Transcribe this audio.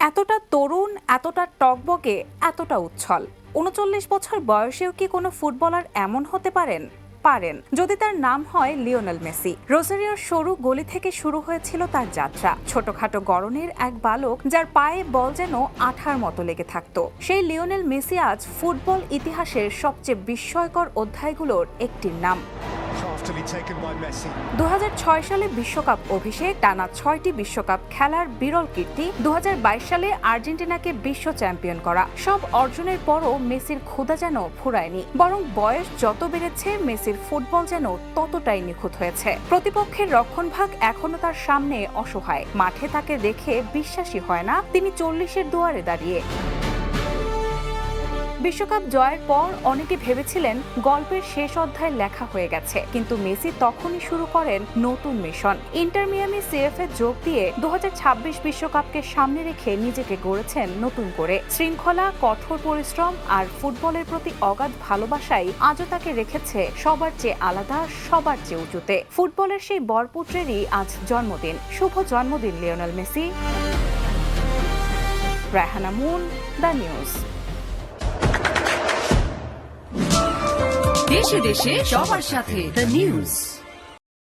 এতটা তরুণ, এতটা টকবকে, এতটা উচ্ছল ৩৯ বছর বয়সেও কি কোনো ফুটবলার এমন হতে পারেন? যদি তার নাম হয় লিওনেল মেসি। রোজারিওর সরু গলি থেকে শুরু হয়েছিল তার যাত্রা। ছোটখাটো গড়নের এক বালক যার পায়ে বল যেন আঠার মতো লেগে থাকতো। সেই লিওনেল মেসি আজ ফুটবল ইতিহাসের সবচেয়ে বিস্ময়কর অধ্যায়গুলোর একটির নাম। ২০০৬ সালে বিশ্বকাপ অভিষেক, টানা ৬টি বিশ্বকাপ খেলার বিরল কীর্তি, ২০২২ সালে আর্জেন্টিনাকে বিশ্ব চ্যাম্পিয়ন করা। সব অর্জনের পরও মেসির ক্ষুধা যেন ফুরায়নি, বরং বয়স যত বেড়েছে মেসির ফুটবল যেন ততটাই নিখুঁত হয়েছে। প্রতিপক্ষের রক্ষণভাগ এখনো তার সামনে অসহায়। মাঠে তাকে দেখে বিশ্বাসই হয় না তিনি ৪০-এর দুয়ারে দাঁড়িয়ে। বিশ্বকাপ জয়ের পর অনেকে ভেবেছিলেন গল্পের শেষ অধ্যায় লেখা হয়ে গেছে, কিন্তু মেসি তখনই শুরু করেন নতুন মিশন। ইন্টার মিয়ামি সিএফে যোগ দিয়ে ২০২৬ বিশ্বকাপকে সামনে রেখে নিজেকে গড়েছেন নতুন করে। শৃঙ্খলা, কঠোর পরিশ্রম আর ফুটবলের প্রতি অগাধ ভালোবাসাই আজও তাকে রেখেছে সবার চেয়ে আলাদা, সবার চেয়ে উঁচুতে। ফুটবলের সেই বরপুত্রেরই আজ জন্মদিন। শুভ জন্মদিন Lionel Messi. Raihana moon, the news. দেশে দেশে সবার সাথে দ্য নিউজ।